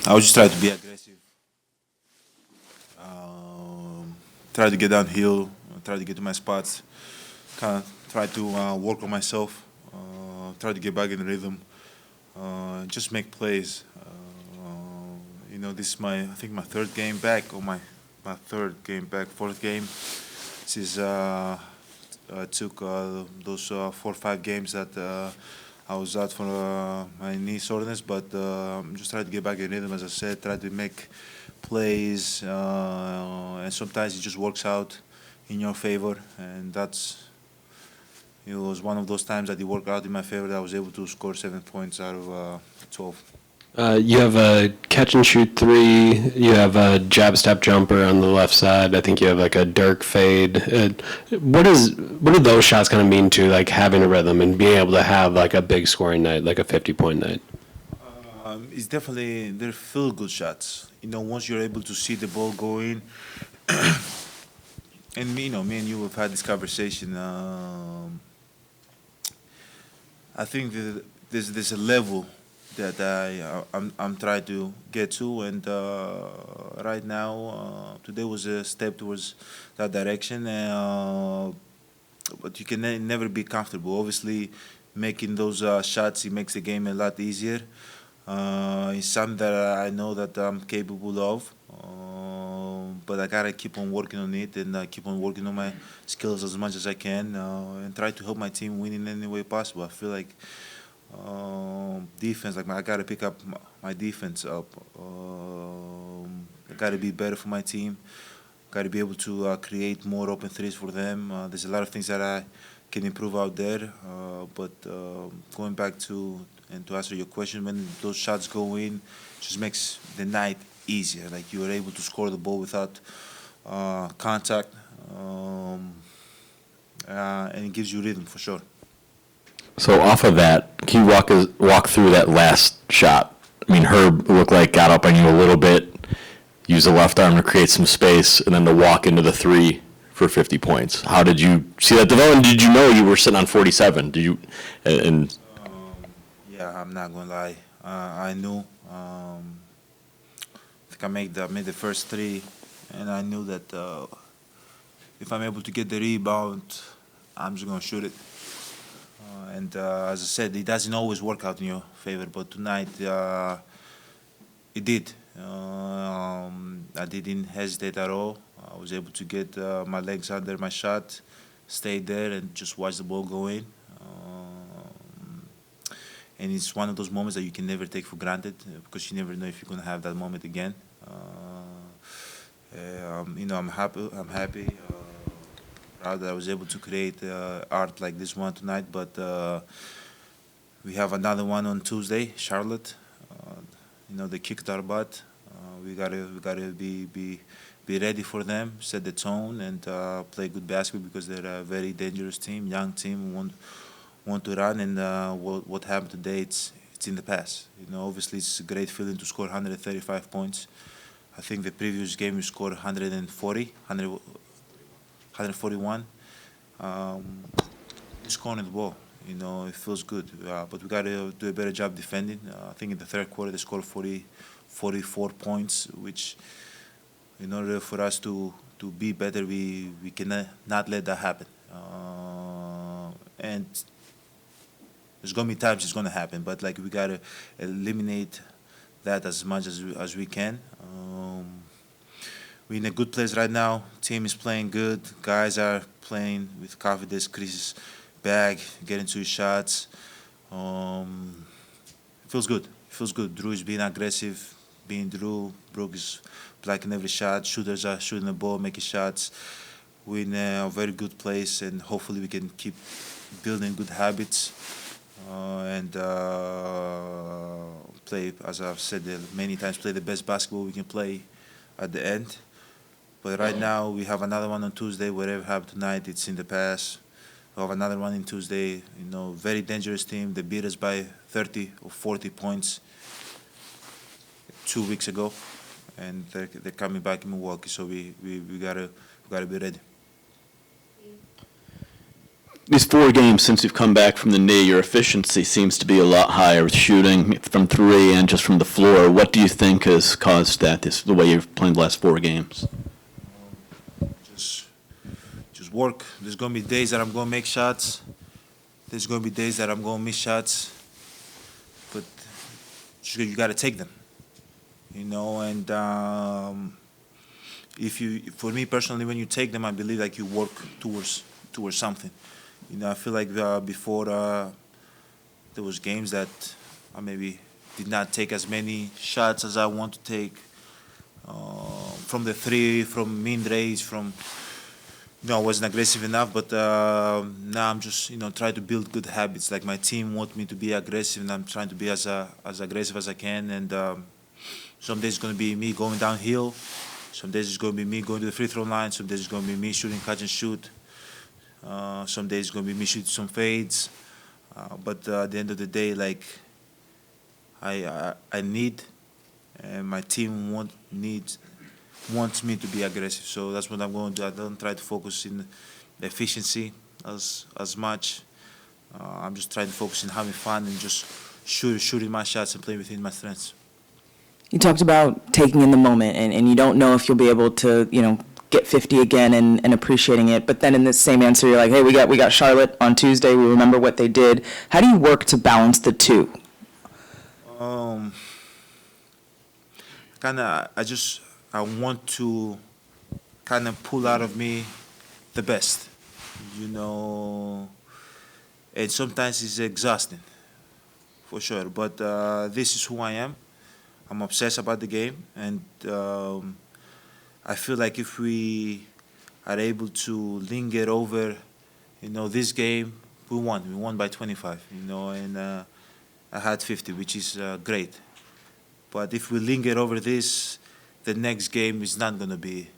I would just try to be aggressive, um, try to get downhill, try to get to my spots, kind of try to work on myself, try to get back in rhythm, just make plays. This is I think my third game back, or my third game back, fourth game. This is I took those 4 or 5 games that I was out for my knee soreness, but just try to get back in rhythm. As I said, try to make plays, and sometimes it just works out in your favor, and it was one of those times that it worked out in my favor. That I was able to score 7 points out of 12. You have a catch and shoot three. You have a jab step jumper on the left side. I think you have like a Dirk fade. What do those shots kind of mean to like having a rhythm and being able to have like a big scoring night, like a 50-point night? It's definitely they're feel good shots. Once you're able to see the ball going, and me and you have had this conversation. I think that there's a level that I'm trying to get to, and right now today was a step towards that direction. But you can never be comfortable. Obviously, making those shots it makes the game a lot easier. It's something that I know that I'm capable of. But I gotta keep on working on it and keep on working on my skills as much as I can and try to help my team win in any way possible. I feel like defense, like I gotta pick up my defense up. I gotta be better for my team. Gotta be able to create more open threes for them. There's a lot of things that I can improve out there. But going back to answer your question, when those shots go in, just makes the night easier. Like you are able to score the ball without contact, and it gives you rhythm for sure. So off of that, can you walk through that last shot? I mean, Herb looked like got up on you a little bit, used the left arm to create some space, and then to walk into the three for 50 points. How did you see that develop? Did you know you were sitting on 47? Did you? And Yeah, I'm not gonna lie. I knew. I think I made the first three, and I knew that if I'm able to get the rebound, I'm just gonna shoot it. And as I said, it doesn't always work out in your favor, but tonight it did. I didn't hesitate at all. I was able to get my legs under my shot, stay there, and just watch the ball go in. And it's one of those moments that you can never take for granted because you never know if you're gonna have that moment again. I'm happy. I'm happy. Proud that I was able to create art like this one tonight. But we have another one on Tuesday, Charlotte. They kicked our butt. We gotta be ready for them, set the tone, and play good basketball because they're a very dangerous team, young team, who want to run. And what happened today, it's in the past. Obviously it's a great feeling to score 135 points. I think the previous game we scored 140, 141. Um, Scoring the ball. It feels good. But we got to do a better job defending. I think in the third quarter they scored 44 points, which in order for us to be better, we cannot not let that happen. And there's gonna be times it's gonna happen, but like we gotta eliminate that as much as we can. We're in a good place right now. Team is playing good. Guys are playing with confidence. Chris is back, getting to his shots. Um, it feels good. It feels good. Drew is being aggressive, being Drew. Brooke is blocking every shot. Shooters are shooting the ball, making shots. We're in a very good place, and hopefully we can keep building good habits and play, as I've said many times, play the best basketball we can play at the end. But right now we have another one on Tuesday. Whatever happened tonight, it's in the past. We have another one in Tuesday. Very dangerous team. They beat us by 30 or 40 points 2 weeks ago, and they're coming back in Milwaukee. So we gotta be ready. These 4 games since you've come back from the knee, your efficiency seems to be a lot higher with shooting from 3 and just from the floor. What do you think has caused that, the way you've played the last 4 games? Just just work. There's gonna be days that I'm gonna make shots. There's gonna be days that I'm gonna miss shots. But you gotta take them. And for me personally, when you take them, I believe like you work towards something. I feel like before there was games that I maybe did not take as many shots as I want to take from the 3, from mid-range, from I wasn't aggressive enough. But now I'm just trying to build good habits. Like my team want me to be aggressive, and I'm trying to be as aggressive as I can. And some days it's gonna be me going downhill. Some days it's gonna be me going to the free throw line. Some days it's gonna be me shooting catch and shoot. Some days it's gonna be me shooting some fades. But at the end of the day, like I need, and my team wants me to be aggressive. So that's what I'm going to do. I don't try to focus in the efficiency as much. I'm just trying to focus on having fun and just shooting my shots and playing within my strengths. You talked about taking in the moment, and you don't know if you'll be able to, get 50 again and appreciating it. But then in this same answer, you're like, hey, we got Charlotte on Tuesday. We remember what they did. How do you work to balance the two? I want to kind of pull out of me the best, and sometimes it's exhausting, for sure. But this is who I am. I'm obsessed about the game, and I feel like if we are able to linger over, this game, we won. We won by 25, and I had 50, which is great. But if we linger over this, the next game is not going to be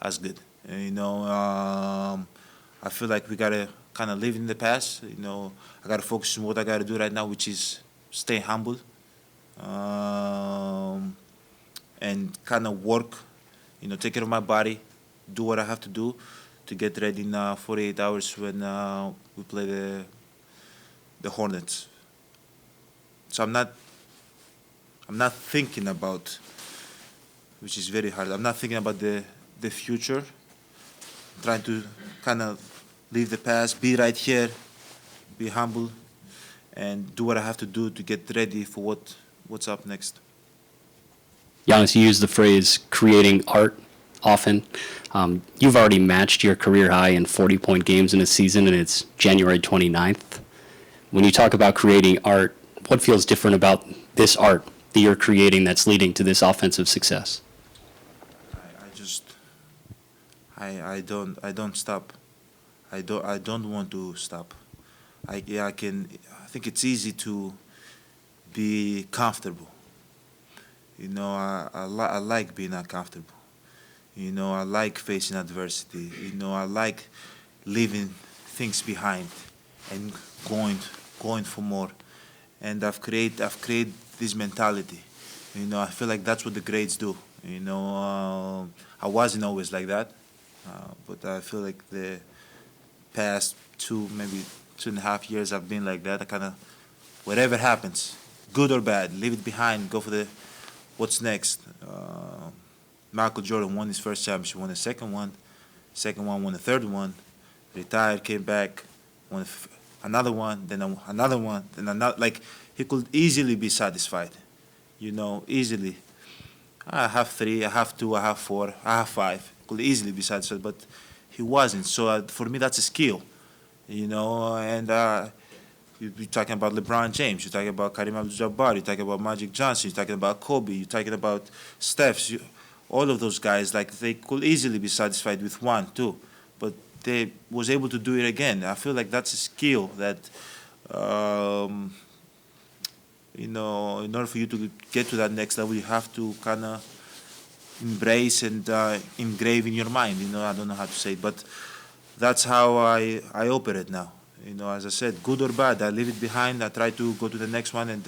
as good. I feel like we got to kind of live in the past. I got to focus on what I got to do right now, which is stay humble. And kind of work, take care of my body, do what I have to do to get ready in 48 hours when we play the Hornets. So I'm not thinking about, which is very hard. I'm not thinking about the future. I'm trying to kind of leave the past, be right here, be humble, and do what I have to do to get ready for what's up next. Giannis, you use the phrase creating art often. You've already matched your career high in 40-point games in a season, and it's January 29th. When you talk about creating art, what feels different about this art that you're creating that's leading to this offensive success? I don't stop. I don't want to stop. I think it's easy to be comfortable. I like being uncomfortable. I like facing adversity. I like leaving things behind and going for more. And I've created this mentality. I feel like that's what the greats do. I wasn't always like that, but I feel like the past maybe 2.5 years I've been like that. I kind of, whatever happens, good or bad, leave it behind, go for what's next. Michael Jordan won his first championship, won the second one, won the third one, retired, came back, won another one, then another one, then another. Like, he could easily be satisfied, easily. I have 3, I have 2, I have 4, I have 5. Could easily be satisfied, but he wasn't. So for me, that's a skill, and you're talking about LeBron James, you're talking about Kareem Abdul-Jabbar, you're talking about Magic Johnson, you're talking about Kobe, you're talking about Steph. All of those guys, like, they could easily be satisfied with 1, 2, but they was able to do it again. I feel like that's a skill that, in order for you to get to that next level, you have to kind of embrace and engrave in your mind. I don't know how to say it, but that's how I operate now. As I said, good or bad, I leave it behind. I try to go to the next one and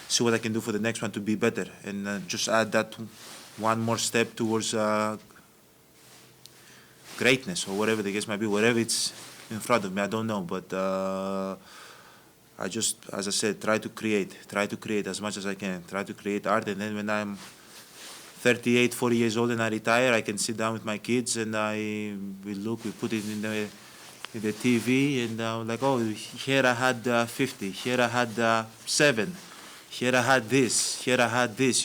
see what I can do for the next one to be better, and just add that one more step towards greatness, or whatever the case might be, whatever it's in front of me. I don't know, but I just, as I said, try to create as much as I can, try to create art, and then when I'm 38, 40 years old and I retire, I can sit down with my kids and we put it in the TV, and like, oh, here I had 50, here I had 7, here I had this, here I had this.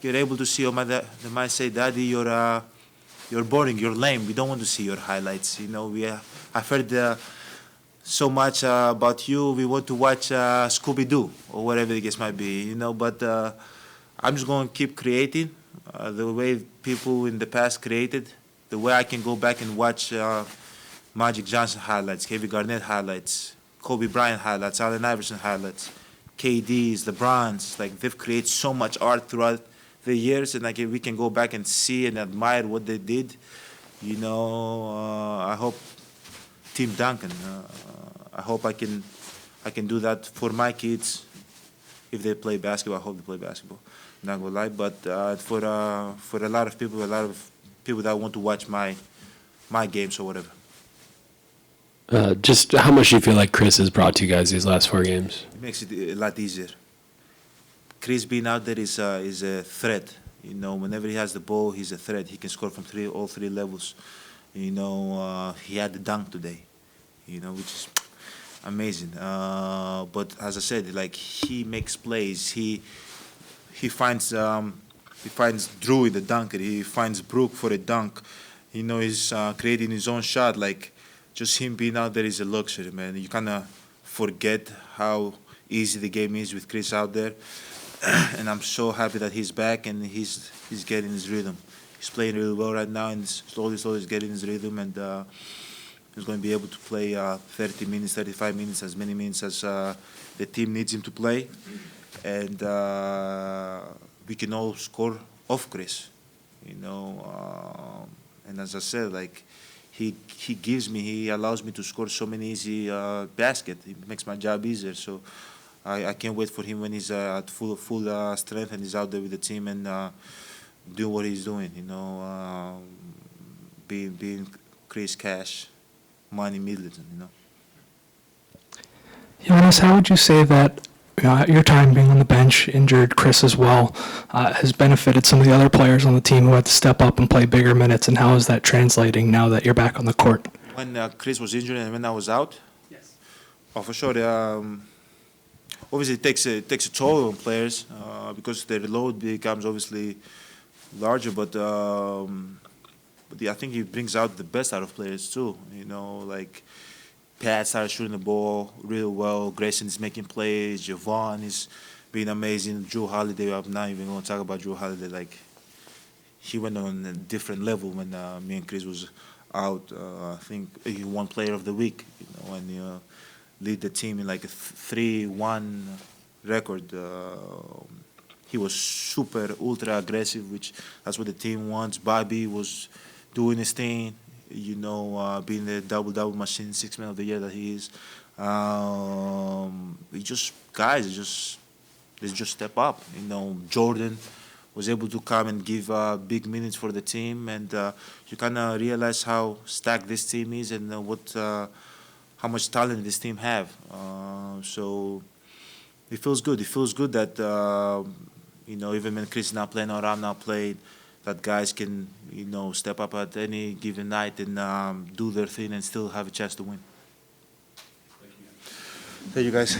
You're able to see. They might say, "Daddy, you're boring, you're lame. We don't want to see your highlights." I've heard so much about you. We want to watch Scooby Doo or whatever the case might be. But I'm just going to keep creating the way people in the past created, the way I can go back and watch Magic Johnson highlights, Kevin Garnett highlights, Kobe Bryant highlights, Allen Iverson highlights, KD's, LeBron's. Like, they've created so much art throughout the years, and like, if we can go back and see and admire what they did. I hope Tim Duncan. I hope I can do that for my kids. If they play basketball, I hope they play basketball. Not gonna lie, but for a lot of people that want to watch my games or whatever. Just how much do you feel like Chris has brought to you guys these last 4 games? It makes it a lot easier. Chris being out there is a threat. Whenever he has the ball, he's a threat. He can score from all three levels. He had the dunk today, which is amazing. But as I said, like, he makes plays. He finds Drew in the dunker. He finds Brook for a dunk. He's creating his own shot. Like, just him being out there is a luxury, man. You kind of forget how easy the game is with Chris out there. And I'm so happy that he's back and he's getting his rhythm. He's playing really well right now, and slowly he's getting his rhythm, and he's going to be able to play 30 minutes, 35 minutes, as many minutes as the team needs him to play. And we can all score off Chris, and as I said, like, he allows me to score so many easy baskets. It makes my job easier. So I can't wait for him when he's at full strength and he's out there with the team and doing what he's doing. Being Chris Cash, Money Middleton. Giannis, how would you say that your time being on the bench, injured Chris as well, has benefited some of the other players on the team who had to step up and play bigger minutes, and how is that translating now that you're back on the court? When Chris was injured and when I was out? Yes. Oh, for sure. Obviously, it takes a toll on players because their load becomes obviously larger. But I think he brings out the best out of players too. Like, Pat started shooting the ball really well. Grayson is making plays. Javon is being amazing. Drew Holiday, I'm not even going to talk about Drew Holiday. Like, he went on a different level when me and Chris was out. I think he won Player of the Week. And lead the team in like a 3-1 record. He was super ultra aggressive, which that's what the team wants. Bobby was doing his thing. Being the double machine, 6 man of the year that he is. They just step up. Jordan was able to come and give big minutes for the team, and you kind of realize how stacked this team is and how much talent this team have. So it feels good. It feels good that even when Chris is not playing or I'm not playing, that guys can, step up at any given night and do their thing and still have a chance to win. Thank you, guys.